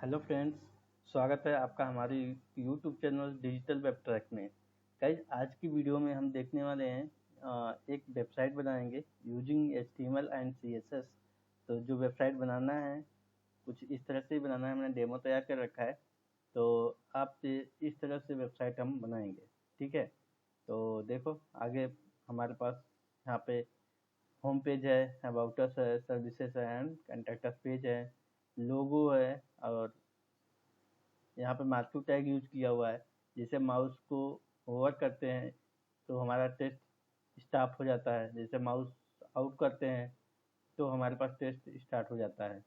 Hello friends, स्वागत है आपका हमारे YouTube channel digital web track में। गाइस, आज की वीडियो में हम देखने वाले हैं एक वेबसाइट बनाएंगे यूजिंग HTML एंड CSS। तो जो वेबसाइट बनाना है कुछ इस तरह से ही बनाना है, हमने डेमो तैयार कर रखा है। तो आप इस तरह से वेबसाइट हम बनाएंगे, ठीक है। तो देखो आगे हमारे पास यहाँ पे होम पेज है, अबाउट अस है, सर्विसेज है एंड कॉन्टैक्ट अस पेज है, लोगो है, और यहाँ पे मार्कअप टैग यूज किया हुआ है। जैसे माउस को होवर करते हैं तो हमारा टेस्ट स्टॉप हो जाता है, जैसे माउस आउट करते हैं तो हमारे पास टेस्ट स्टार्ट हो जाता है,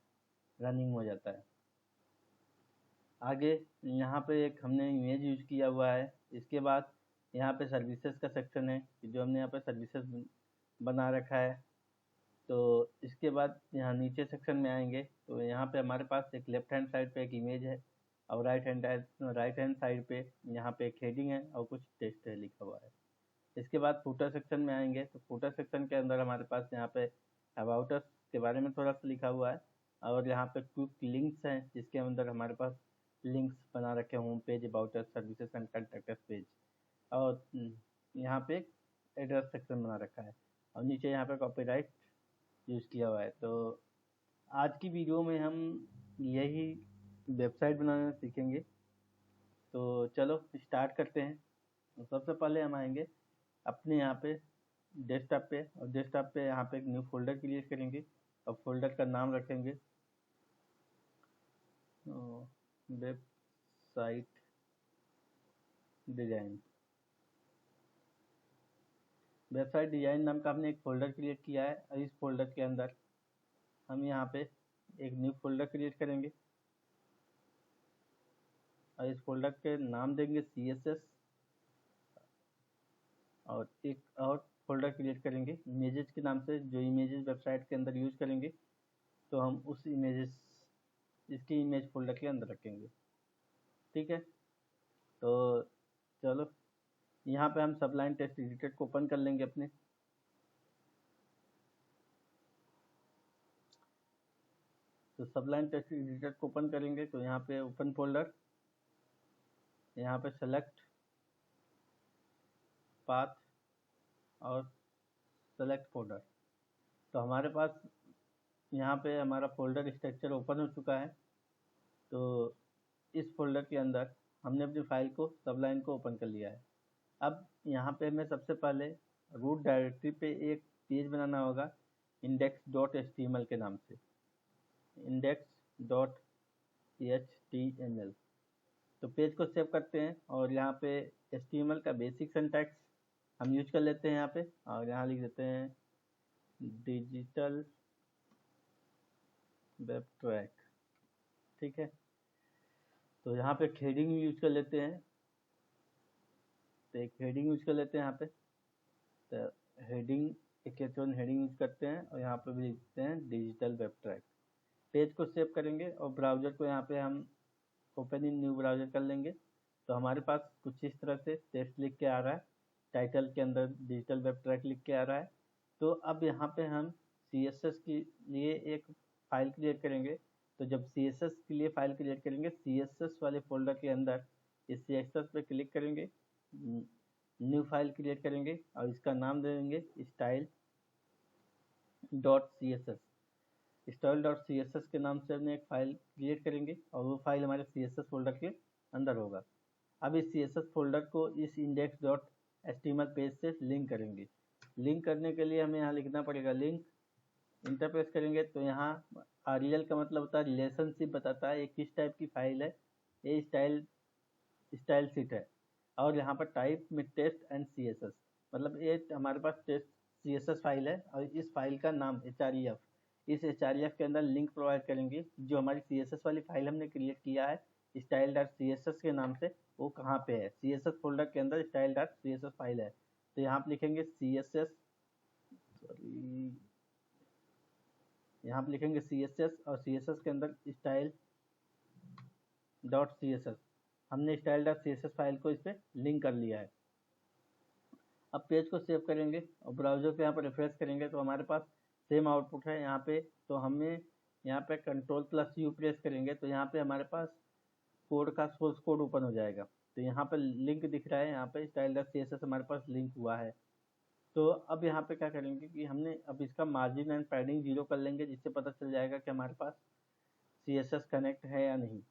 रनिंग हो जाता है। आगे यहाँ पे एक हमने इमेज यूज किया हुआ है। इसके बाद यहाँ पे सर्विसेज का सेक्शन है, जो हमने यहाँ पे सर्विसेज बना रखा है। तो इसके बाद यहाँ नीचे सेक्शन में आएंगे तो यहाँ पे हमारे पास एक लेफ्ट हैंड साइड पे एक इमेज है, और राइट हैंड साइड पे यहाँ पे एक हेडिंग है और कुछ टेक्स्ट है लिखा हुआ है। इसके बाद फुटर सेक्शन में आएंगे तो फुटर सेक्शन के अंदर हमारे पास यहाँ पे अबाउट अस के बारे में थोड़ा सा लिखा हुआ है, और यहाँ पे क्विक लिंक्स हैं जिसके अंदर हमारे पास लिंक्स बना रखे हैं, home page, about us, services and contact us page. और यहाँ पे एड्रेस सेक्शन बना रखा है, और नीचे यहाँ पे कॉपीराइट यूज किया हुआ है। तो आज की वीडियो में हम यही वेबसाइट बनाना सीखेंगे। तो चलो स्टार्ट करते हैं। तो सबसे पहले हम आएंगे अपने यहाँ पे डेस्कटॉप पे, और डेस्कटॉप पे यहाँ पे एक न्यू फोल्डर क्रिएट करेंगे और फोल्डर का नाम रखेंगे वेबसाइट डिजाइन। वेबसाइट डिजाइन नाम का हमने एक फोल्डर क्रिएट किया है, और इस फोल्डर के अंदर हम यहाँ पे एक न्यू फोल्डर क्रिएट करेंगे, और इस फोल्डर के नाम देंगे CSS, और एक और फोल्डर क्रिएट करेंगे इमेजेस के नाम से। जो इमेजेस वेबसाइट के अंदर यूज करेंगे तो हम उस इमेजेस इसकी इमेज फोल्डर के अंदर रखेंगे, ठीक है। तो चलो यहाँ पे हम सबलाइन टेक्स्ट एडिटर को ओपन कर लेंगे अपने। तो सबलाइन टेक्स्ट एडिटर को ओपन करेंगे तो यहाँ पे ओपन फोल्डर, यहाँ पे सेलेक्ट पाथ और सेलेक्ट फोल्डर। तो हमारे पास यहाँ पे हमारा फोल्डर स्ट्रक्चर ओपन हो चुका है। तो इस फोल्डर के अंदर हमने अपनी फाइल को, सबलाइन को ओपन कर लिया है। अब यहाँ पे हमें सबसे पहले रूट डायरेक्टरी पे एक पेज बनाना होगा index.html के नाम से, index.html। तो पेज को सेव करते हैं, और यहाँ पे HTML का बेसिक सिंटैक्स हम यूज कर लेते हैं यहाँ पे, और यहाँ लिख देते हैं डिजिटल वेब ट्रैक, ठीक है। तो यहाँ पे हेडिंग यूज कर लेते हैं, तो एक हेडिंग यूज कर लेते हैं यहाँ पे। तो हेडिंग, एक हेडिंग यूज करते हैं, और यहाँ पे भी लिखते हैं डिजिटल वेब ट्रैक। पेज को सेव करेंगे और ब्राउज़र को यहाँ पे हम ओपन इन न्यू ब्राउज़र कर लेंगे। तो हमारे पास कुछ इस तरह से टेक्स्ट लिख के आ रहा है, टाइटल के अंदर डिजिटल वेब ट्रैक लिख के आ रहा है। तो अब यहाँ पे हम CSS के लिए एक फाइल क्रिएट करेंगे। तो जब CSS के लिए फाइल क्रिएट करेंगे, CSS वाले फोल्डर के अंदर इस CSS पे क्लिक करेंगे, न्यू फाइल क्रिएट करेंगे, और इसका नाम दे देंगे style.css। style.css के नाम से हमने एक फाइल क्रिएट करेंगे, और वो फाइल हमारे CSS फोल्डर के अंदर होगा। अब इस CSS फोल्डर को इस index.html पेज से लिंक करेंगे। लिंक करने के लिए हमें यहाँ लिखना पड़ेगा लिंक। इंटरप्रेस करेंगे तो यहाँ REL का मतलब होता है रिलेशनशिप, बताता है ये किस टाइप की फाइल है, ये स्टाइल शीट है। और यहाँ पर टाइप में टेस्ट एंड CSS, मतलब ये हमारे पास टेस्ट CSS फाइल है, और इस फाइल का नाम href। इस href के अंदर लिंक प्रोवाइड करेंगे जो हमारी CSS वाली फाइल हमने क्रिएट किया है style.css के नाम से, वो कहाँ पे है। CSS फोल्डर के अंदर style.css फाइल है। तो यहाँ पे लिखेंगे CSS, सॉरी, यहाँ पे लिखेंगे CSS, और CSS के अंदर style.css। हमने style.css फाइल को इस पर लिंक कर लिया है। अब पेज को सेव करेंगे और ब्राउज़र पे यहाँ पर रिफ्रेश करेंगे तो हमारे पास सेम आउटपुट है यहाँ पे। तो हमें यहाँ पे Ctrl+U प्रेस करेंगे तो यहाँ पे हमारे पास कोड का सोर्स कोड ओपन हो जाएगा। तो यहाँ पे लिंक दिख रहा है, यहाँ पे style.css हमारे पास लिंक हुआ है। तो अब यहाँ पे क्या करेंगे कि हमने अब इसका मार्जिन एंड पैडिंग 0 कर लेंगे, जिससे पता चल जाएगा कि हमारे पास CSS कनेक्ट है या नहीं।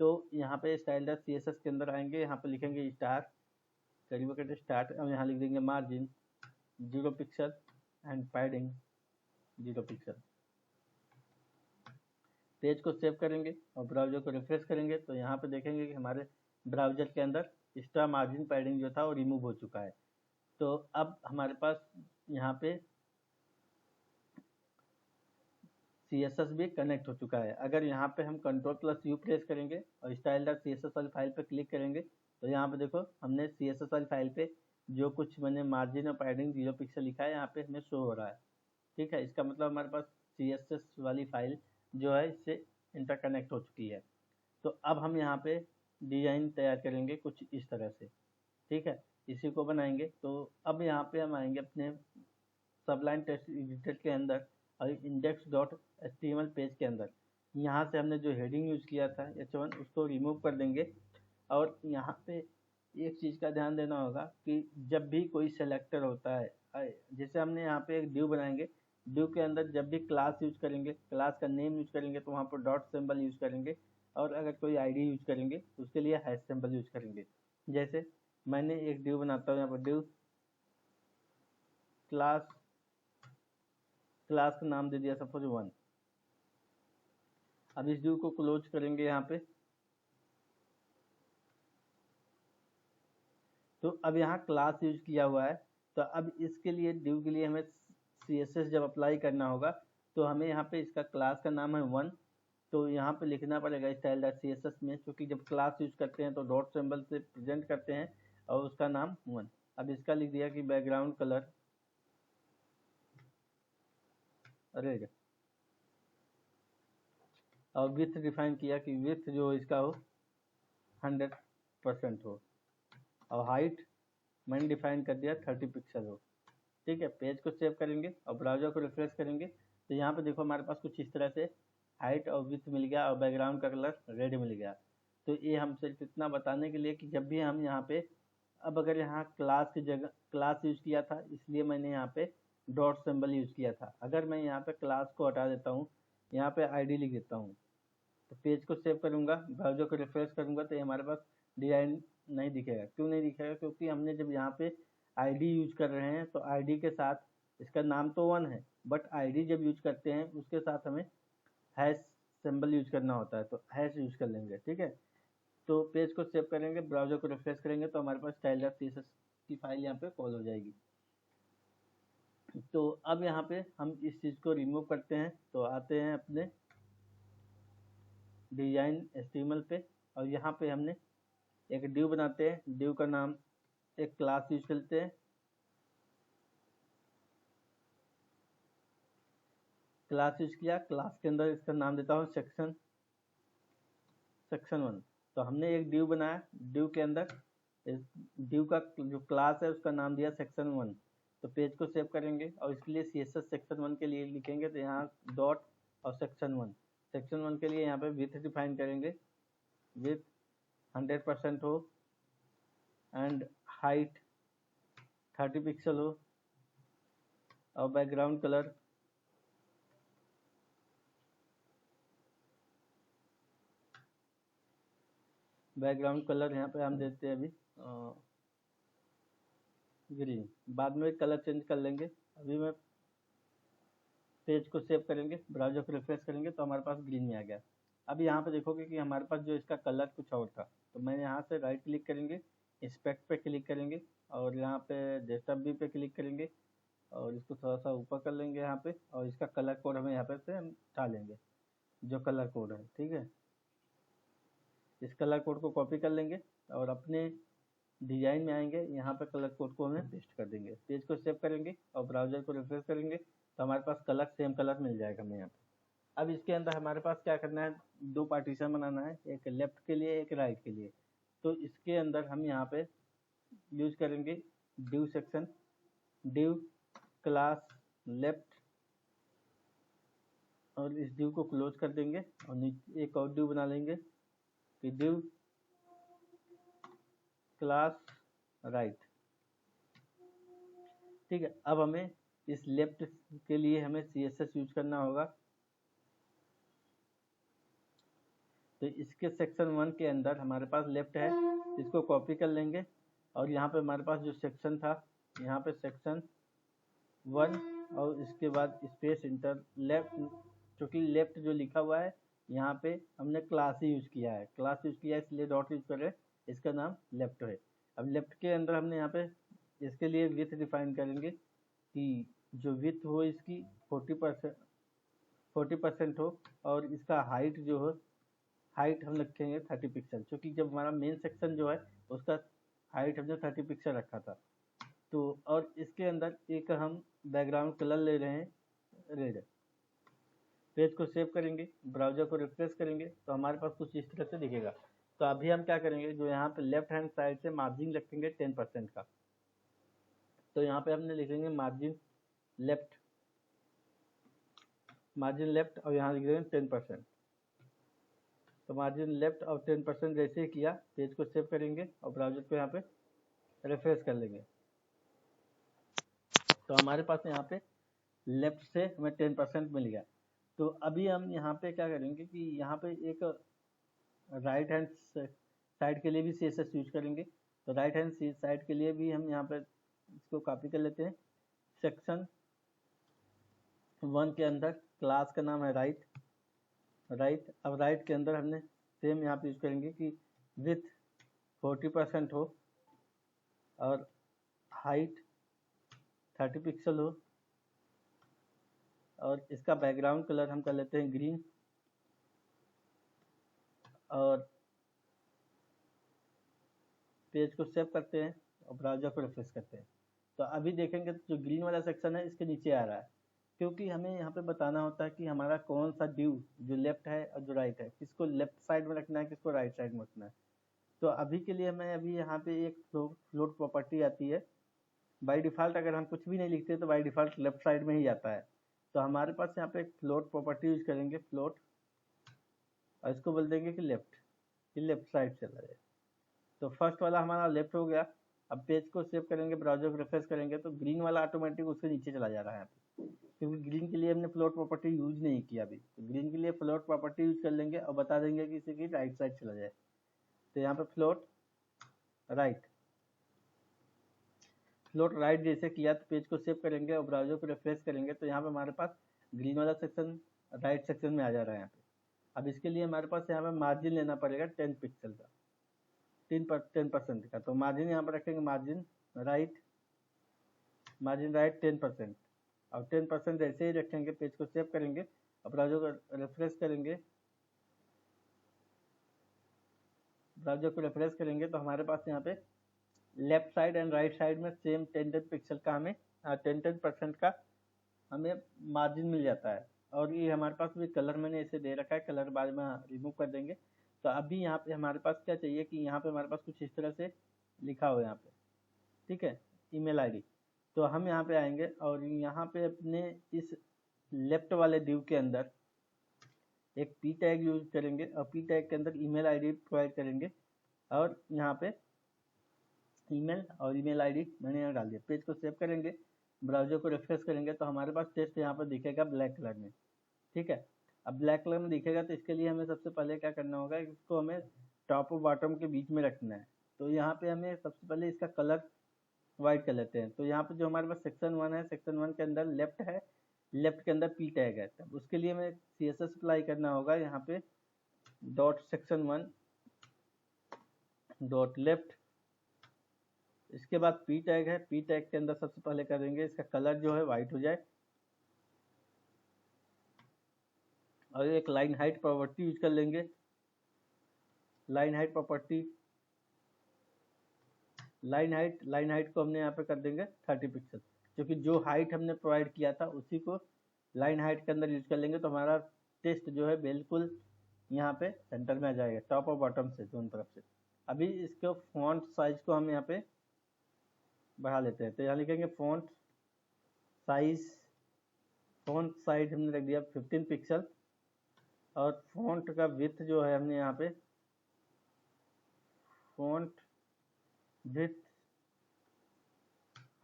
तो यहाँ पे style.css के अंदर आएंगे, यहाँ पे लिखेंगे स्टार, करीब करके स्टार्ट, अब यहाँ लिख देंगे margin 0 pixel and padding 0 pixel. Page को सेव करेंगे और ब्राउजर को रिफ्रेश करेंगे तो यहाँ पे देखेंगे कि हमारे ब्राउजर के अंदर एक्स्ट्रा मार्जिन पैडिंग जो था वो रिमूव हो चुका है। तो अब हमारे पास यहाँ पे CSS भी कनेक्ट हो चुका है। अगर यहाँ पे हम Ctrl+U प्रेस करेंगे और style.css वाली फाइल पे क्लिक करेंगे तो यहाँ पे देखो हमने CSS वाली फाइल पे जो कुछ मैंने मार्जिन और पैडिंग 0 पिक्सल लिखा है यहाँ पे हमें शो हो रहा है। ठीक है, इसका मतलब हमारे पास CSS वाली फाइल जो है इससे इंटरकनेक्ट हो चुकी है। तो अब हम यहाँ पे डिजाइन तैयार करेंगे कुछ इस तरह से। ठीक है, इसी को बनाएंगे। तो अब यहाँ पे हम आएंगे अपने सबलाइन टेक्स्ट एडिटर के अंदर और index.html पेज के अंदर, यहाँ से हमने जो हेडिंग यूज किया था H1 उसको रिमूव कर देंगे। और यहाँ पे एक चीज़ का ध्यान देना होगा कि जब भी कोई सेलेक्टर होता है, जैसे हमने यहाँ पे एक ड्यू बनाएंगे, ड्यू के अंदर जब भी क्लास यूज करेंगे, क्लास का नेम यूज करेंगे तो वहाँ पर डॉट सिंबल यूज करेंगे, और अगर कोई आईडी यूज करेंगे तो उसके लिए हैश सिंबल यूज करेंगे। जैसे मैंने एक ड्यू बनाता हूँ, यहाँ पर ड्यू क्लास का नाम दे दिया सपोज 1। अब इस ड्यू को क्लोज करेंगे यहाँ पे। तो अब यहाँ क्लास यूज किया हुआ है, तो अब इसके लिए ड्यू के लिए हमें CSS जब अप्लाई करना होगा तो हमें यहाँ पे इसका क्लास का नाम है 1, तो यहाँ पे लिखना पड़ेगा style.css में, क्योंकि जब क्लास यूज करते हैं तो डॉट सिंबल से प्रेजेंट करते हैं और उसका नाम 1। अब इसका लिख दिया कि बैकग्राउंड कलर रेड, और विथ डिफाइन किया कि विथ जो इसका हो 100% हो, और हाइट मैंने डिफाइन कर दिया 30 पिक्सल हो। ठीक है, पेज को सेव करेंगे और ब्राउजर को रिफ्रेश करेंगे तो यहाँ पे देखो हमारे पास कुछ इस तरह से हाइट और विथ मिल गया और बैकग्राउंड का कलर रेड मिल गया। तो ये हम सिर्फ इतना बताने के लिए कि जब भी हम यहाँ पे, अब अगर यहाँ क्लास की जगह क्लास यूज किया था इसलिए मैंने यहाँ पे डॉट सिंबल यूज किया था। अगर मैं यहाँ पे क्लास को हटा देता हूँ, यहाँ पे आईडी लिख देता हूँ, तो पेज को सेव करूँगा, ब्राउजर को रिफ्रेश करूँगा तो ये हमारे पास डिजाइन नहीं दिखेगा। क्यों नहीं दिखेगा? क्योंकि हमने जब यहाँ पे आईडी यूज कर रहे हैं तो आईडी के साथ इसका नाम तो 1 है, बट आईडी जब यूज करते हैं उसके साथ हमें हैश सिंबल यूज करना होता है, तो हैश यूज कर लेंगे। ठीक है, तो पेज को सेव करेंगे, ब्राउजर को रिफ्रेश करेंगे तो हमारे पास style.css की फाइल यहाँ पे कॉल हो जाएगी। तो अब यहाँ पे हम इस चीज़ को रिमूव करते हैं, तो आते हैं अपने डिजाइन HTML पे और यहाँ पे हमने एक ड्यू बनाते हैं। ड्यू का नाम एक क्लास यूज करते हैं, क्लास यूज किया, क्लास के अंदर इसका नाम देता हूँ सेक्शन 1। तो हमने एक ड्यू बनाया, ड्यू के अंदर ड्यू का जो क्लास है उसका नाम दिया सेक्शन 1। तो पेज को सेव करेंगे और इसके लिए CSS सेक्शन 1 के लिए लिखेंगे तो यहाँ डॉट और सेक्शन 1। सेक्शन 1 के लिए यहाँ पे विथ डिफाइन करेंगे, विथ 100% हो एंड हाइट 30 पिक्सल हो, और बैकग्राउंड कलर यहाँ पे हम देते हैं अभी ग्रीन, बाद में कलर चेंज कर लेंगे। अभी मैं पेज को सेव करेंगे, ब्राउजर को रिफ्रेश करेंगे तो हमारे पास ग्रीन में आ गया। अब यहाँ पे देखोगे कि हमारे पास जो इसका कलर कुछ और था, तो मैं यहाँ से राइट क्लिक करेंगे, इंस्पेक्ट पे क्लिक करेंगे और यहाँ पे डेस्कटॉप व्यू पे क्लिक करेंगे और इसको थोड़ा सा ऊपर कर लेंगे यहाँ पे, और इसका कलर कोड हमें यहाँ पे से हम उठा लेंगे जो कलर कोड है। ठीक है, इस कलर कोड को कॉपी कर लेंगे और अपने डिजाइन में आएंगे, यहाँ पे कलर कोड को हमें पेस्ट कर देंगे। पेज को सेव करेंगे और ब्राउजर को रिफ्रेश करेंगे तो हमारे पास कलर सेम कलर मिल जाएगा हमें यहाँ पे। अब इसके अंदर हमारे पास क्या करना है, 2 पार्टीशन बनाना है, एक लेफ्ट के लिए एक राइट के लिए। तो इसके अंदर हम यहाँ पे यूज करेंगे due section, due class left और इस div को क्लोज कर देंगे और नीचे एक और div बना लेंगे कि div क्लास राइट। ठीक है, अब हमें इस लेफ्ट के लिए हमें CSS यूज करना होगा। तो इसके सेक्शन 1 के अंदर हमारे पास लेफ्ट है, इसको कॉपी कर लेंगे और यहाँ पे हमारे पास जो सेक्शन था, यहाँ पे सेक्शन 1 और इसके बाद स्पेस इंटर लेफ्ट, क्योंकि लेफ्ट जो लिखा हुआ है यहाँ पे हमने क्लास ही यूज किया है, क्लास यूज किया है इसलिए डॉट यूज कर रहे हैं, इसका नाम लेफ्ट है। अब लेफ्ट के अंदर हमने यहाँ पे इसके लिए विथ डिफाइन करेंगे कि जो विथ हो इसकी 40% हो और इसका हाइट जो हो, हाइट हम रखेंगे 30 पिक्सल, क्योंकि जब हमारा मेन सेक्शन जो है उसका हाइट हमने 30 पिक्सल रखा था। तो और इसके अंदर एक हम बैकग्राउंड कलर ले रहे हैं रेड। पेज को सेव करेंगे, ब्राउजर को रिफ्रेश करेंगे तो हमारे पास कुछ इस तरह से दिखेगा। तो अभी हम क्या करेंगे, जो यहाँ पे लेफ्ट हैंड साइड से मार्जिन रखेंगे 10% का। तो यहाँ पे हमने लिखेंगे मार्जिन लेफ्ट और यहाँ लिख देंगे 10%। तो मार्जिन लेफ्ट और 10% जैसे ही किया, पेज को सेव करेंगे और ब्राउजर को यहाँ पे रिफ्रेश कर लेंगे। तो हमारे पास यहाँ पे लेफ्ट से हमें 10% मिल गया। तो अभी हम यहाँ पे क्या करेंगे कि यहाँ पे एक राइट हैंड साइड के लिए भी CSS यूज करेंगे। तो राइट हैंड साइड के लिए भी हम यहाँ पे इसको कॉपी कर लेते हैं। सेक्शन 1 के अंदर क्लास का नाम है राइट। अब राइट के अंदर हमने सेम यहाँ पे यूज करेंगे कि विथ 40% हो और हाइट 30 पिक्सल हो और इसका बैकग्राउंड कलर हम कर लेते हैं ग्रीन और पेज को सेव करते हैं और ब्राउजर को रिफ्रेश करते हैं। तो अभी देखेंगे जो ग्रीन वाला सेक्शन है इसके नीचे आ रहा है, क्योंकि हमें यहाँ पे बताना होता है कि हमारा कौन सा div जो लेफ्ट है और जो राइट है, किसको लेफ्ट साइड में रखना है, किसको राइट साइड में रखना है। तो अभी के लिए मैं अभी यहाँ पे एक फ्लोट प्रॉपर्टी आती है। बाय डिफ़ॉल्ट अगर हम कुछ भी नहीं लिखते तो बाय डिफ़ॉल्ट लेफ्ट साइड में ही आता है। तो हमारे पास यहाँ पे एक फ्लोट प्रॉपर्टी यूज करेंगे, फ्लोट, और इसको बोल देंगे कि लेफ्ट साइड चला जाए। तो फर्स्ट वाला हमारा लेफ्ट हो गया। अब पेज को सेव करेंगे, ब्राउजर को रिफ्रेश करेंगे तो ग्रीन वाला ऑटोमेटिक उसके नीचे चला जा रहा है यहाँ पे, क्योंकि ग्रीन के लिए हमने फ्लोट प्रॉपर्टी यूज नहीं किया अभी। तो ग्रीन के लिए फ्लोट प्रॉपर्टी यूज कर लेंगे और बता देंगे कि इसे की राइट साइड चला जाए। तो यहाँ पे फ्लोट राइट जैसे किया तो पेज को सेव करेंगे और ब्राउजर को रिफ्रेश करेंगे तो यहाँ पे हमारे पास ग्रीन वाला सेक्शन राइट सेक्शन में आ जा रहा है यहाँ पे। अब इसके लिए हमारे पास यहाँ पे मार्जिन लेना पड़ेगा 10 पिक्सल का, 10% का। तो मार्जिन यहाँ पर रखेंगे मार्जिन राइट 10% और 10% ऐसे ही रखेंगे। पेज को सेव करेंगे और ब्राउजर को रिफ्रेश करेंगे तो हमारे पास यहाँ पे left side and right side में सेम 10 पिक्सल का हमें 10% का हमें मार्जिन मिल जाता है। और ये हमारे पास भी कलर मैंने इसे दे रखा है, कलर बाद में रिमूव कर देंगे। तो अभी यहाँ पे हमारे पास क्या चाहिए कि यहाँ पे हमारे पास कुछ इस तरह से लिखा हो यहाँ पे, ठीक है, ईमेल आईडी। तो हम यहाँ पे आएंगे और यहाँ पे अपने इस लेफ्ट वाले div के अंदर एक p टैग यूज करेंगे और p टैग के अंदर ईमेल आईडी प्रोवाइड करेंगे और यहाँ पे ईमेल और ईमेल आईडी मैंने यहाँ डाल दिया। पेज को सेव करेंगे, ब्राउजर को रिफ्रेश करेंगे तो हमारे पास टेस्ट यहाँ पर दिखेगा ब्लैक कलर में, ठीक है। अब ब्लैक कलर में दिखेगा तो इसके लिए हमें सबसे पहले क्या करना होगा, इसको हमें टॉप और बॉटम के बीच में रखना है। तो यहाँ पे हमें सबसे पहले इसका कलर वाइट कर लेते हैं। तो यहाँ पे जो हमारे पास सेक्शन 1 है, सेक्शन 1 के अंदर लेफ्ट है, लेफ्ट के अंदर p टैग है। तब उसके लिए हमें CSS अप्लाई करना होगा यहाँ पे .section1 .left, इसके बाद p टैग है, p टैग के अंदर सबसे पहले करेंगे इसका कलर जो है वाइट हो जाए और एक लाइन हाइट प्रॉपर्टी यूज कर लेंगे। लाइन हाइट को हमने यहाँ पे कर देंगे 30 पिक्सल, क्योंकि जो हाइट हमने प्रोवाइड किया था उसी को लाइन हाइट के अंदर यूज कर लेंगे। तो हमारा टेस्ट जो है बिल्कुल यहाँ पे सेंटर में आ जाएगा, टॉप और बॉटम से दोनों तरफ से। अभी इसको फॉन्ट साइज को हम यहाँ पे बढ़ा लेते हैं। तो यहाँ लिखेंगे फॉन्ट साइज फ़ॉन्ट साइज हमने रख दिया 15 पिक्सल, और फ़ॉन्ट का विड्थ जो है हमने यहाँ पे फ़ॉन्ट विड्थ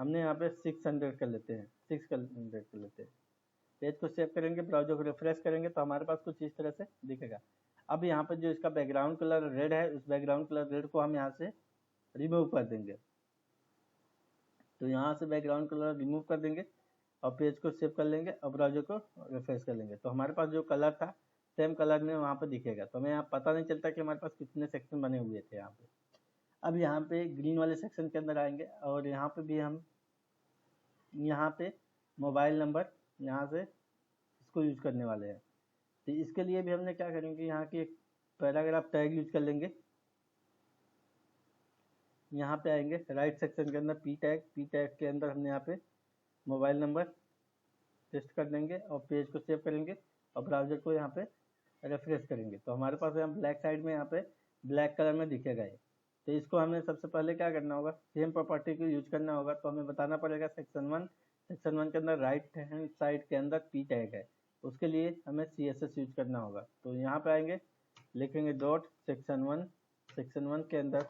हमने यहाँ पे 600 कर लेते हैं, 600 कर लेते हैं। पेज को सेव करेंगे, ब्राउज़र को रिफ्रेश करेंगे तो हमारे पास कुछ इस तरह से दिखेगा। अब यहाँ पे जो इसका बैकग्राउंड कलर रेड है, उस बैकग्राउंड कलर रेड को हम यहाँ से रिमूव कर देंगे। तो यहाँ से बैकग्राउंड कलर रिमूव कर देंगे और पेज को सेव कर लेंगे और ब्राउज़र को रिफ्रेश कर लेंगे। तो हमारे पास जो कलर था सेम कलर में वहाँ पे दिखेगा। तो हमें यहाँ पता नहीं चलता कि हमारे पास कितने सेक्शन बने हुए थे यहाँ पे। अब यहाँ पे ग्रीन वाले सेक्शन के अंदर आएंगे और यहाँ पे भी हम यहाँ पे मोबाइल नंबर यहाँ से इसको यूज करने वाले हैं। तो इसके लिए भी हमने क्या करेंगे, यहाँ की एक पैराग्राफ टैग यूज कर लेंगे। यहाँ पे आएंगे राइट सेक्शन के अंदर पी टैग के अंदर हमने यहाँ पे मोबाइल नंबर पेस्ट कर देंगे और पेज को सेव करेंगे और ब्राउज़र को यहाँ पे रिफ्रेश करेंगे। तो हमारे पास यहाँ ब्लैक साइड में यहाँ पे ब्लैक कलर में दिखेगा ये। तो इसको हमें सबसे पहले क्या करना होगा, सेम प्रॉपर्टी को यूज करना होगा। तो हमें बताना पड़ेगा सेक्शन 1 के अंदर राइट हैंड साइड के अंदर पी टैग है, उसके लिए हमें CSS यूज करना होगा। तो यहाँ पे आएंगे, लिखेंगे डॉट सेक्शन 1 के अंदर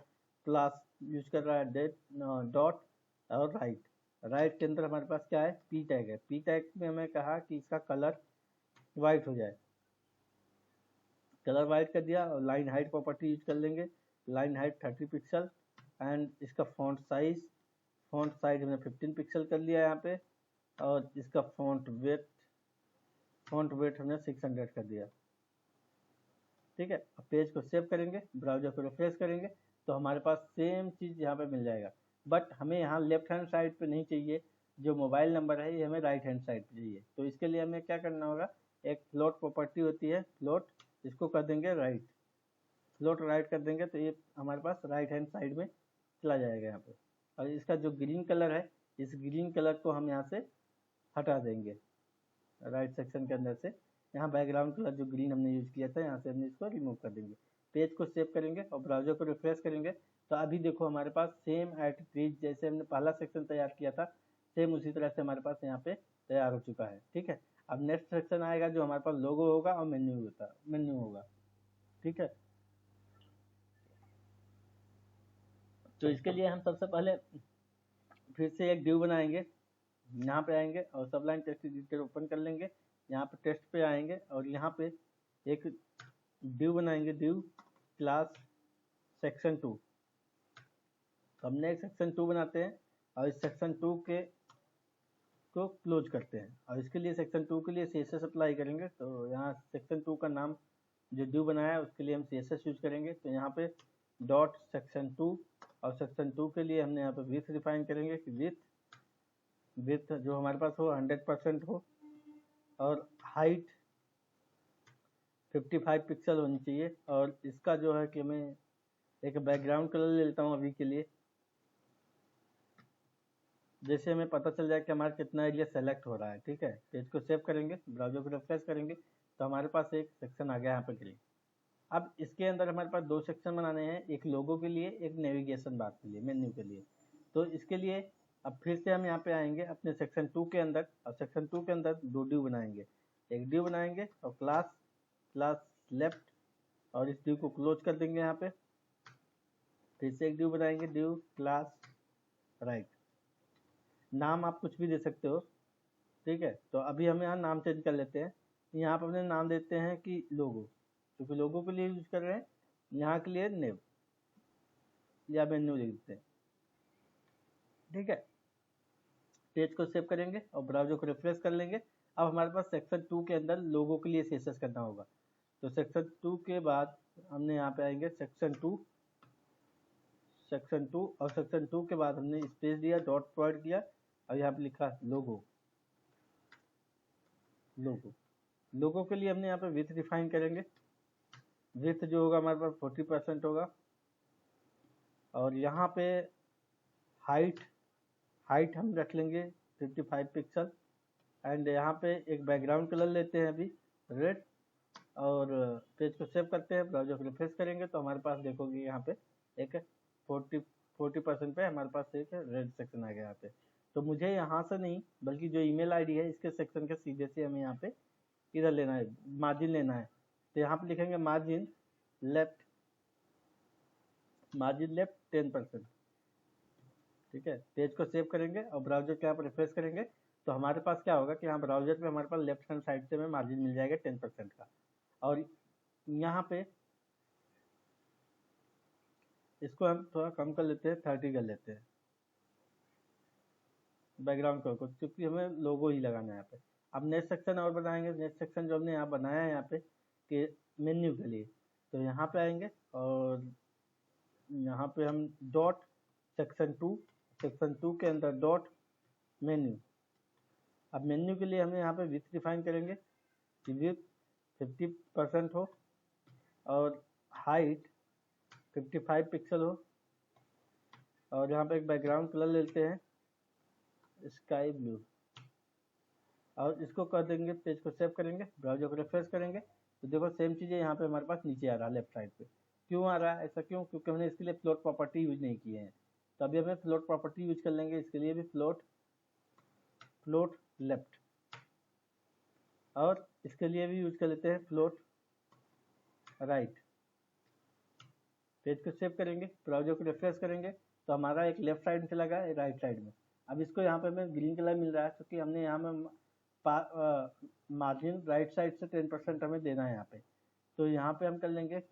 प्लस यूज कर रहा है डॉट और राइट के अंदर हमारे पास क्या है, पी टैग है। पी टैग में हमें कहा कि इसका कलर वाइट हो जाए, कलर वाइट कर दिया और लाइन हाइट प्रॉपर्टी यूज कर लेंगे। लाइन हाइट 30 पिक्सल एंड इसका फॉन्ट साइज हमने 15 पिक्सल कर लिया यहाँ पे, और इसका फॉन्ट वेट हमने 600 कर दिया। ठीक है, अब पेज को सेव करेंगे, ब्राउज़र को रिफ्रेश करेंगे तो हमारे पास सेम चीज़ यहाँ पे मिल जाएगा। बट हमें यहाँ लेफ्ट हैंड साइड पे नहीं चाहिए, जो मोबाइल नंबर है ये हमें राइट हैंड साइड पे चाहिए। तो इसके लिए हमें क्या करना होगा, एक फ्लोट प्रॉपर्टी होती है फ्लोट, इसको कर देंगे राइट, फ्लोट राइट कर देंगे तो ये हमारे पास राइट हैंड साइड में चला जाएगा यहाँ पे। और इसका जो ग्रीन कलर है, इस ग्रीन कलर को हम यहाँ से हटा देंगे राइट सेक्शन के अंदर से। यहाँ बैकग्राउंड कलर जो ग्रीन हमने यूज किया था यहाँ से हमने इसको रिमूव कर देंगे। पेज को सेव करेंगे और ब्राउज़र को रिफ्रेश करेंगे तो अभी देखो हमारे पास सेम एट पेज जैसे हमने पहला सेक्शन तैयार किया था, सेम उसी तरह से हमारे पास यहाँ पे तैयार हो चुका है। ठीक है, अब नेक्स्ट सेक्शन आएगा जो हमारे पास लोगो होगा और मेन्यू होगा। ठीक है, तो इसके लिए हम सबसे पहले फिर से एक ड्यू बनाएंगे। यहाँ पे आएंगे और सबलाइन टेक्स्ट एडिटर ओपन कर लेंगे, यहाँ पे टेक्स्ट पे आएंगे और यहाँ पे एक ड्यू बनाएंगे, ड्यू क्लास सेक्शन 2। हमने एक सेक्शन 2 बनाते हैं और इस सेक्शन 2 को क्लोज करते हैं। और इसके लिए सेक्शन 2 के लिए CSS अप्लाई करेंगे। तो यहाँ सेक्शन 2 का नाम जो ड्यू बनाया है उसके लिए हम CSS यूज करेंगे। तो यहाँ पे डॉट सेक्शन 2 और सेक्शन 2 के लिए हमने यहाँ पे विड्थ डिफाइन करेंगे कि विड्थ जो हमारे पास हो 100% हो और हाइट 55 पिक्सल होनी चाहिए। और इसका जो है कि मैं एक बैकग्राउंड कलर ले लेता हूँ अभी के लिए, जैसे हमें पता चल जाए कि हमारा कितना एरिया सेलेक्ट हो रहा है। ठीक है, पेज को सेव करेंगे, ब्राउज़र को रिफ्रेश करेंगे तो हमारे पास एक सेक्शन आ गया यहाँ पे ग्रीन। अब इसके अंदर हमारे पास 2 सेक्शन बनाने हैं, एक लोगो के लिए, एक नेविगेशन बार के लिए, मेन्यू के लिए। तो इसके लिए अब फिर से हम यहाँ पे आएंगे अपने सेक्शन 2 के अंदर और सेक्शन 2 के अंदर 2 ड्यू बनाएंगे। एक ड्यू बनाएंगे और क्लास लेफ्ट और इस ड्यू को क्लोज कर देंगे यहाँ पे। फिर से एक ड्यू बनाएंगे, ड्यू क्लास राइट। नाम आप कुछ भी दे सकते हो। ठीक है, तो अभी हम यहाँ नाम चेंज कर लेते हैं। यहाँ पर अपने नाम देते हैं कि लोगो, क्योंकि लोगो के लिए यूज कर रहे हैं। यहाँ के लिए नेम या मेन्यू लिख देते हैं। ठीक है, पेज को सेव करेंगे और ब्राउज़र को रिफ्रेश कर लेंगे। अब हमारे पास सेक्शन 2 के अंदर लोगो के लिए CSS करना होगा। तो सेक्शन 2 के बाद हमने यहाँ पे आएंगे सेक्शन 2 और सेक्शन 2 के बाद हमने स्पेस दिया, डॉट प्रोवाइड किया और यहाँ पे लिखा लोगो के लिए हमने यहाँ पे विड्थ डिफाइन करेंगे। विड्थ जो होगा हमारे पास 40% होगा और यहाँ पे हाइट हम रख लेंगे 55 पिक्सल एंड यहाँ पे एक बैकग्राउंड कलर लेते हैं अभी रेड और पेज को सेव करते हैं, ब्राउज़र को रिफ्रेश करेंगे तो हमारे पास देखोगे यहाँ पे एक 40% पे हमारे पास एक रेड सेक्शन आ गया यहाँ पे। तो मुझे यहाँ से नहीं बल्कि जो ईमेल आईडी है इसके सेक्शन के सीधे से हमें यहाँ पे इधर लेना है, मार्जिन लेना है। तो यहाँ पे लिखेंगे मार्जिन लेफ्ट 10%। ठीक है, पेज को सेव करेंगे और ब्राउजर के यहाँ पर रिफ्रेश करेंगे तो हमारे पास क्या होगा कि यहाँ ब्राउजर पे हमारे पास लेफ्ट हैंड साइड से हमें मार्जिन मिल जाएगा 10% का। और यहाँ पे इसको हम थोड़ा कम कर लेते हैं, 30 कर लेते हैं बैकग्राउंड कलर को, क्योंकि हमें लोगो ही लगाना है यहाँ पे। अब नेक्स्ट सेक्शन और बनाएंगे। नेक्स्ट सेक्शन जो हमने यहाँ बनाया है यहाँ पे कि मेन्यू के लिए, तो यहाँ पे आएंगे और यहाँ पे हम डॉट सेक्शन 2 के अंदर डॉट मेन्यू। अब मेन्यू के लिए हमें यहाँ पे विड्थ डिफाइन करेंगे कि विड्थ 50% हो और हाइट 55 पिक्सल हो। और यहाँ पे एक बैकग्राउंड कलर लेते हैं स्काई ब्लू और इसको कर देंगे, पेज को सेव करेंगे, ब्राउजर को रिफ्रेश करेंगे तो देखो सेम चीज़ें यहाँ पे हमारे पास नीचे आ रहा है लेफ्ट साइड पे। क्यों आ रहा है ऐसा? क्यों? क्योंकि हमने इसके लिए फ्लोट प्रॉपर्टी यूज नहीं किए हैं। तो अभी हमें फ्लोट प्रॉपर्टी यूज कर लेंगे। इसके लिए भी फ्लोट लेफ्ट और इसके लिए भी यूज कर लेते हैं फ्लोट राइट। पेज को सेव करेंगे, ब्राउजर को रिफ्रेश करेंगे तो हमारा एक लेफ्ट साइड में चला गया, एक राइट साइड में। अब इसको यहाँ पे हमें ग्रीन कलर मिल रहा है क्योंकि हमने यहाँ में मार्जिन राइट साइड से 10% हमें देना है यहाँ पे। तो यहाँ पे हम कर लेंगे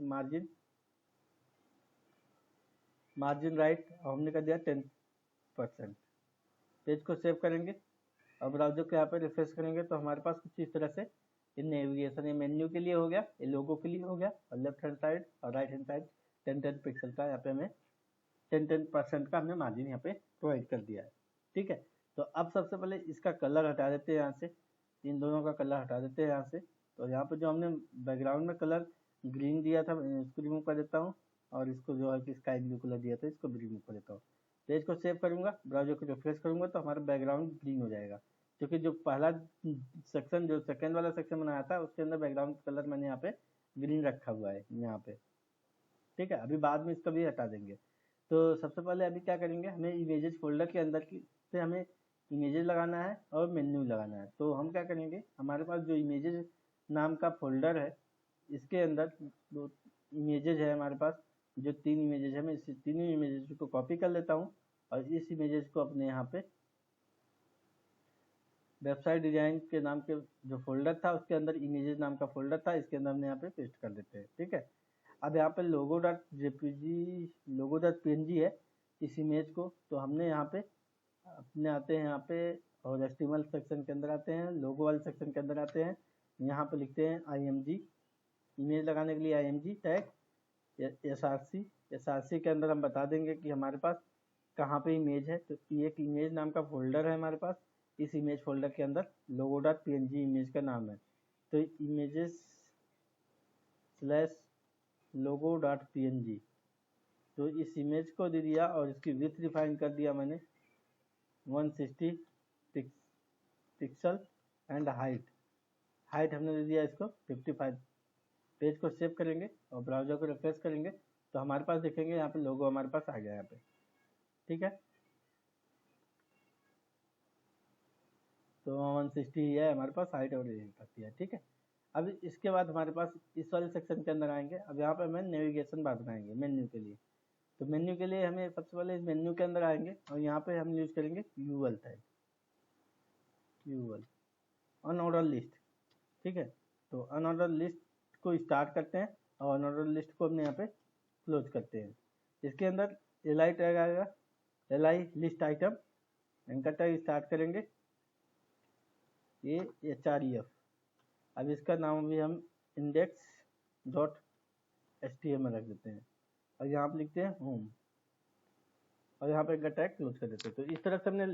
मार्जिन राइट और हमने कर दिया 10%। पेज को सेव करेंगे और ब्राउजर को यहाँ पे रिफ्रेश करेंगे तो हमारे पास कुछ इस तरह से ये नेविगेशन, ये मेन्यू के लिए हो गया, ये लोगो के लिए हो गया और लेफ्ट हैंड साइड और राइट हैंड साइड 10 पिक्सल का यहाँ पे हमें 10% का हमने मार्जिन यहाँ पे प्रोवाइड कर दिया है। ठीक है, तो अब सबसे पहले इसका कलर हटा देते हैं यहाँ से, इन दोनों का कलर हटा देते हैं यहाँ से। तो यहाँ पे जो हमने बैकग्राउंड में कलर ग्रीन दिया था इसको रिमूव कर देता हूँ और इसको जो है कि स्काई ब्लू कलर दिया था इसको भी रिमूव कर देता हूँ। पेज को सेव करूँगा, ब्राउजर को रिफ्रेश करूँगा तो हमारा बैकग्राउंड ग्रीन हो जाएगा, क्योंकि जो पहला सेक्शन जो सेकेंड वाला सेक्शन बनाया था उसके अंदर बैकग्राउंड कलर मैंने यहाँ पे ग्रीन रखा हुआ है यहाँ पे। ठीक है, अभी बाद में इसको भी हटा देंगे। तो सबसे पहले अभी क्या करेंगे, हमें इमेजेस फोल्डर के अंदर की से हमें इमेजेस लगाना है और मेन्यू लगाना है। तो हम क्या करेंगे, हमारे पास जो इमेजेस नाम का फोल्डर है इसके अंदर 2 इमेजेस है हमारे पास, जो 3 इमेजेस है। मैं इस तीनों इमेजेस को कॉपी कर लेता हूँ और इस इमेजेस को अपने यहाँ पे वेबसाइट डिजाइन के नाम के जो फोल्डर था उसके अंदर इमेजेस नाम का फोल्डर था, इसके अंदर हमने यहाँ पे पेस्ट कर देते हैं। ठीक है, अब यहाँ पे logo.png है इस इमेज को, तो हमने यहाँ पे अपने आते हैं यहाँ पे और HTML सेक्शन के अंदर आते हैं, लोगो वाले सेक्शन के अंदर आते हैं, यहाँ पे लिखते हैं img, इमेज लगाने के लिए img टैग src के अंदर हम बता देंगे कि हमारे पास कहाँ पे इमेज है। तो एक इमेज नाम का फोल्डर है हमारे पास, इस इमेज फोल्डर के अंदर logo.png इमेज का नाम है। तो images/logo.png, तो इस इमेज को दे दिया और इसकी विड्थ डिफाइन कर दिया मैंने 160 पिक्सल एंड हाइट हमने दे दिया इसको 55। पेज को सेव करेंगे और ब्राउजर को रिफ्रेश करेंगे तो हमारे पास देखेंगे यहाँ पे लोगो हमारे पास आ गया यहाँ पे। ठीक है, तो 160 है हमारे पास, हाइट और करती है। ठीक है, अब इसके बाद हमारे पास इस वाले सेक्शन के अंदर आएंगे। अब यहाँ पे हमें नेविगेशन बार बनाएंगे मेन्यू के लिए। तो मेन्यू के लिए हमें सबसे पहले इस मेन्यू के अंदर आएंगे और यहाँ पे हम यूज करेंगे यूएल टैग, अनऑर्डर लिस्ट। ठीक है, तो अनऑर्डर लिस्ट को स्टार्ट करते हैं और अनऑर्डर लिस्ट को हमने यहाँ पे क्लोज करते हैं। इसके अंदर li टैग आएगा, li list item, anchor tag start करेंगे href। अब इसका नाम भी हम index.html रख देते हैं और यहाँ पे लिखते हैं होम और यहाँ पे एंकर टैग क्लोज कर देते हैं। तो इस तरह से हमने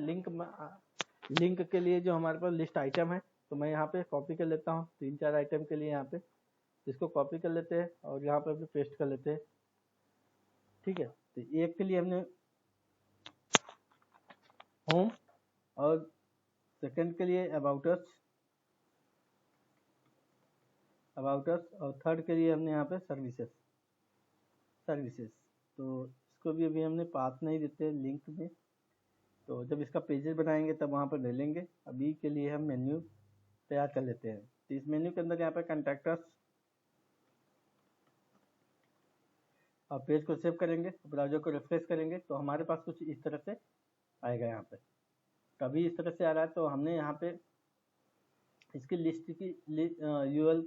लिंक के लिए जो हमारे पास लिस्ट आइटम है, तो मैं यहाँ पे कॉपी कर लेता हूँ 3-4 आइटम के लिए, यहाँ पे इसको कॉपी कर लेते हैं और यहाँ पे पेस्ट कर लेते हैं। ठीक है, तो एक के लिए हमने होम और सेकंड के लिए अबाउट अस और थर्ड के लिए हमने यहाँ पे सर्विसेज। तो इसको भी अभी हमने पास नहीं देते लिंक में, तो जब इसका पेजेस बनाएंगे तब वहाँ पर ले लेंगे। अभी के लिए हम मेन्यू तैयार कर लेते हैं। तो इस मेन्यू के अंदर यहाँ पे कॉन्टैक्टस और पेज को सेव करेंगे, ब्राउजर को रिफ्रेश करेंगे तो हमारे पास कुछ इस तरह से आएगा। यहाँ पे कभी इस तरह से आ रहा है तो हमने यहाँ पे इसकी लिस्ट की यूएल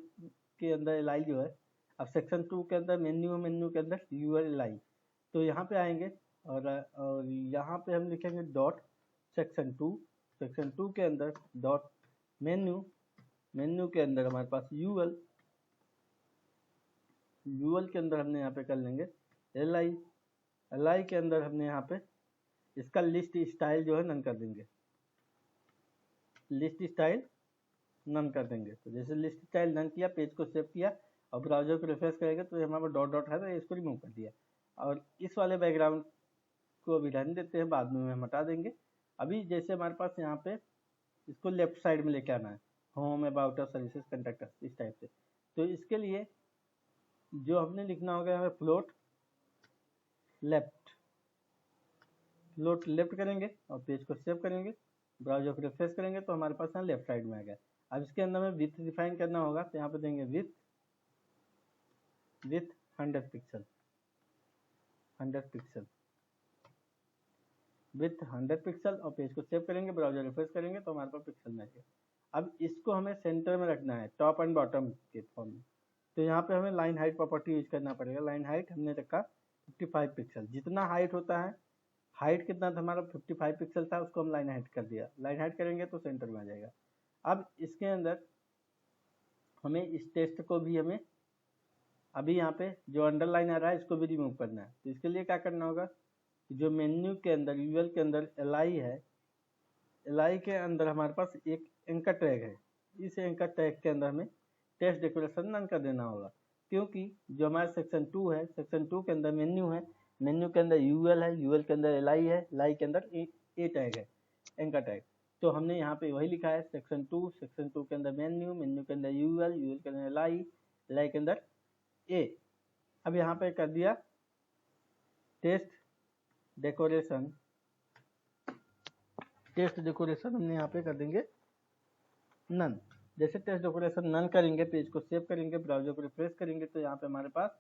के अंदर एलआई जो है, अब सेक्शन 2 के अंदर मेन्यू के अंदर यूएल एलआई, तो यहाँ पे आएंगे और यहाँ पे हम लिखेंगे डॉट सेक्शन 2 के अंदर डॉट मेन्यू के अंदर हमारे पास यूएल के अंदर हमने यहाँ पे कर लेंगे एलआई के अंदर हमने यहाँ पे इसका लिस्ट स्टाइल जो है नन कर देंगे, लिस्ट स्टाइल नन कर देंगे। तो जैसे लिस्ट स्टाइल नन किया, पेज को सेव किया और ब्राउजर को रिफ्रेश करेंगे तो हमारे पास डॉट डॉट है, तो इसको रिमूव कर दिया। और इस वाले बैकग्राउंड को अभी रहने देते हैं, बाद में हम हटा देंगे। अभी जैसे हमारे पास यहाँ पे इसको लेफ्ट साइड में लेके आना है, होम, अबाउट, सर्विसेज, कॉन्टैक्ट, इस टाइप से। तो इसके लिए जो हमने लिखना होगा यहाँ पे फ्लोट लेफ्ट करेंगे और पेज को सेव करेंगे, ब्राउजर को रिफ्रेश करेंगे तो हमारे पास यहाँ लेफ्ट साइड में आ गया। अब इसके अंदर में विड्थ डिफाइन करना होगा, तो यहाँ पे देंगे विड्थ 100 पिक्सल, विड्थ 100 पिक्सल और पेज को सेव करेंगे, ब्राउजर रिफ्रेश करेंगे तो हमारे पास पिक्सल में आ गया। अब इसको हमें सेंटर में रखना है, टॉप एंड बॉटम के फॉर्म में। तो यहाँ पे हमें लाइन हाइट प्रॉपर्टी यूज करना पड़ेगा। लाइन हाइट हमने रखा 55 पिक्सल, जितना हाइट होता है, हाइट कितना था हमारा 55 पिक्सल था, उसको हम लाइन हाइट कर दिया। लाइन हाइट करेंगे तो सेंटर में आ जाएगा। अब इसके अंदर हमें इस टेक्स्ट को भी हमें अभी यहाँ पे जो अंडरलाइन आ रहा है इसको भी रिमूव करना है। तो इसके लिए क्या करना होगा, जो मेन्यू के अंदर यूएल के अंदर एलआई है, एलआई के अंदर हमारे पास एक एंकर टैग है, इस एंकर टैग के अंदर हमें टेक्स्ट डेकोरेशन नन कर देना होगा, क्योंकि जो हमारा सेक्शन 2 है, सेक्शन 2 के अंदर मेन्यू है, मेन्यू के अंदर यूएल है, यूएल के अंदर एलआई है, एलआई के अंदर ए टैग है, एंकर टैग। तो हमने यहाँ पे वही लिखा है, सेक्शन 2 के अंदर मेन्यू के अंदर यूएल के अंदर एलआई के अंदर ए। अब यहाँ पे कर दिया टेक्स्ट डेकोरेशन हमने यहाँ पे कर देंगे नन। जैसे टेक्स्ट डेकोरेशन नन करेंगे, पेज को सेव करेंगे, ब्राउजर को रिफ्रेश करेंगे तो यहाँ पे हमारे पास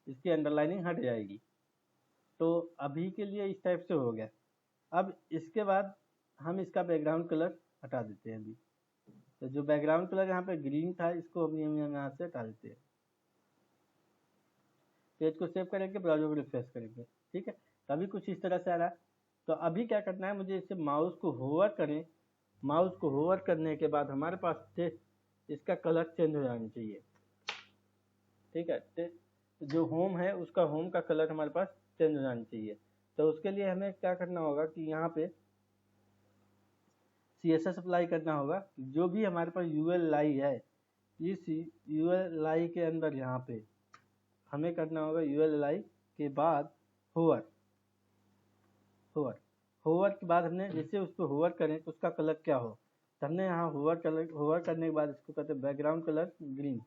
इसकी अंडरलाइनिंग हट जाएगी। तो अभी के लिए इस टाइप से हो गया। अब इसके बाद हम इसका बैकग्राउंड कलर हटा देते हैं। अभी तो जो बैकग्राउंड कलर यहाँ पे ग्रीन था, इसको अभी हम यहाँ से हटा देते हैं। पेज को सेव करेंगे, ब्राउजर को रिफ्रेश करेंगे, ठीक है। तो अभी कुछ इस तरह से आ रहा है। तो अभी क्या करना है, मुझे इसे माउस को होवर करें, माउस को होवर करने के बाद हमारे पास इसका कलर चेंज हो जाना चाहिए, ठीक है। जो होम है उसका होम का कलर हमारे पास चेंज हो जाना चाहिए। तो उसके लिए हमें क्या करना होगा कि यहाँ पे CSS अप्लाई करना होगा। जो भी हमारे पास यूएल लाई है, इस यूएल लाई के अंदर यहाँ पे हमें करना होगा यूएल लाई के बाद होवर के बाद हमने जैसे उस पर होवर करें तो उसका कलर क्या हो, तो हमने यहाँ होवर करने के बाद इसको कहते हैं बैकग्राउंड कलर ग्रीन,